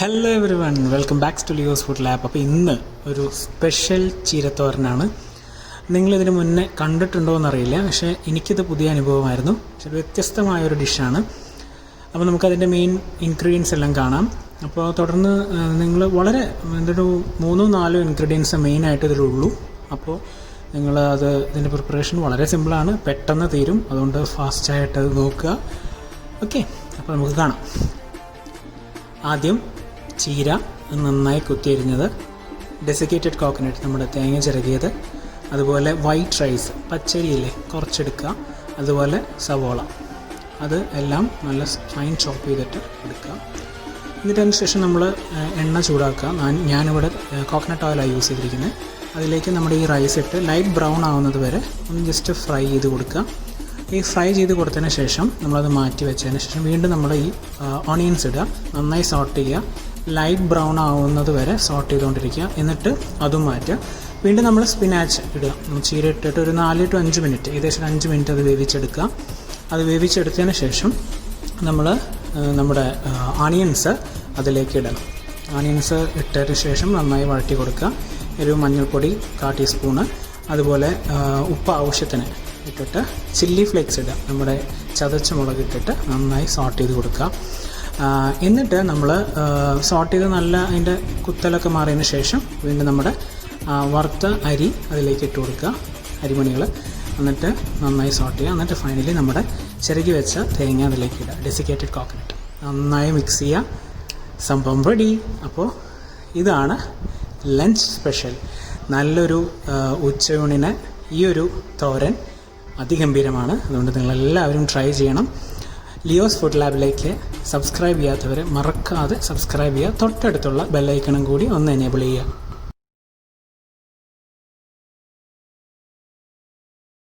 Hello everyone, welcome back to Leo's food lab. അപ്പോൾ ഇന്ന് ഒരു സ്പെഷ്യൽ ചീരത്തോരനാണ്. നിങ്ങളിതിന് മുന്നേ കണ്ടിട്ടുണ്ടോ എന്നറിയില്ല, പക്ഷേ എനിക്കിത് പുതിയ അനുഭവമായിരുന്നു. പക്ഷേ വ്യത്യസ്തമായൊരു ഡിഷാണ്. അപ്പോൾ നമുക്കതിൻ്റെ മെയിൻ ഇൻഗ്രീഡിയൻസ് എല്ലാം കാണാം. അപ്പോൾ തുടർന്ന് നിങ്ങൾ വളരെ ഒരു 3-4 ഇൻഗ്രീഡിയൻസ് മെയിനായിട്ട് ഇതിലുള്ളൂ. അപ്പോൾ നിങ്ങൾ ഇതിൻ്റെ പ്രിപ്പറേഷൻ വളരെ സിമ്പിളാണ്, പെട്ടെന്ന് തീരും. അതുകൊണ്ട് ഫാസ്റ്റായിട്ട് അത് നോക്കുക. ഓക്കെ, അപ്പോൾ നമുക്ക് കാണാം. ആദ്യം ചീര നന്നായി കുത്തിയരിഞ്ഞത്, ഡെസിക്കേറ്റഡ് കോക്കനട്ട് നമ്മുടെ തേങ്ങ ചിരകിയത്, അതുപോലെ വൈറ്റ് റൈസ് പച്ചരിയില്ലേ കുറച്ചെടുക്കുക, അതുപോലെ സവോള അത് എല്ലാം നല്ല ഫൈൻ ചോപ്പ് ചെയ്തിട്ട് എടുക്കുക. എന്നിട്ടതിന് ശേഷം നമ്മൾ എണ്ണ ചൂടാക്കുക. ഞാനിവിടെ കോക്കനട്ട് ഓയിലാണ് യൂസ് ചെയ്തിരിക്കുന്നത്. അതിലേക്ക് നമ്മുടെ ഈ റൈസ് ഇട്ട് ലൈറ്റ് ബ്രൗൺ ആവുന്നത് വരെ ഒന്ന് ജസ്റ്റ് ഫ്രൈ ചെയ്ത് കൊടുക്കുക. ഈ ഫ്രൈ ചെയ്ത് കൊടുത്തതിന് ശേഷം നമ്മളത് മാറ്റി വെച്ചതിന് ശേഷം വീണ്ടും നമ്മൾ ഈ ഓണിയൻസ് ഇടുക, നന്നായി സോട്ട് ചെയ്യുക. ലൈറ്റ് ബ്രൗൺ ആവുന്നത് വരെ സോട്ട് ചെയ്തുകൊണ്ടിരിക്കുക. എന്നിട്ട് അതും മാറ്റുക. വീണ്ടും നമ്മൾ സ്പിനാച്ച് ഇടുക. ചീര ഇട്ടിട്ട് ഒരു 4 to 5 മിനിറ്റ്, ഏകദേശം 5 മിനിറ്റ് അത് വേവിച്ചെടുക്കുക. അത് വേവിച്ചെടുത്തതിന് ശേഷം നമ്മൾ നമ്മുടെ ഓണിയൻസ് അതിലേക്ക് ഇടണം. ഓണിയൻസ് ഇട്ടതിന് ശേഷം നന്നായി വഴറ്റി കൊടുക്കുക. ഒരു മഞ്ഞൾപ്പൊടി 1/4 ടീസ്പൂണ്, അതുപോലെ ഉപ്പ് ആവശ്യത്തിന് ഇട്ടിട്ട് ചില്ലി ഫ്ലേക്സ് ഇടുക. നമ്മുടെ ചതച്ച മുളക് ഇട്ടിട്ട് നന്നായി സോട്ട് ചെയ്ത് കൊടുക്കുക. എന്നിട്ട് നമ്മൾ സോട്ട് ചെയ്ത് നല്ല അതിൻ്റെ കുത്തലൊക്കെ മാറിയതിന് ശേഷം വീണ്ടും നമ്മുടെ വറുത്ത അരി അതിലേക്ക് ഇട്ട് കൊടുക്കുക, അരിമണികൾ. എന്നിട്ട് നന്നായി സോട്ട് ചെയ്യുക. എന്നിട്ട് ഫൈനലി നമ്മുടെ ചിരകി വെച്ച തേങ്ങ അതിലേക്ക് ഇടുക, ഡെസിക്കേറ്റഡ് കോക്കനട്ട്. നന്നായി മിക്സ് ചെയ്യുക. സംഭവം റെഡി. അപ്പോൾ ഇതാണ് ലഞ്ച് സ്പെഷ്യൽ. നല്ലൊരു ഉച്ചയൂണിന് ഈ ഒരു തോരൻ അതിഗംഭീരമാണ്. അതുകൊണ്ട് നിങ്ങളെല്ലാവരും ട്രൈ ചെയ്യണം. ലിയോസ് ഫുഡ് ലാബിലേക്ക് സബ്സ്ക്രൈബ് ചെയ്യാത്തവർ മറക്കാതെ സബ്സ്ക്രൈബ് ചെയ്യുക. തൊട്ടടുത്തുള്ള ബെല്ലൈക്കണും കൂടി ഒന്ന് എനേബിൾ ചെയ്യുക.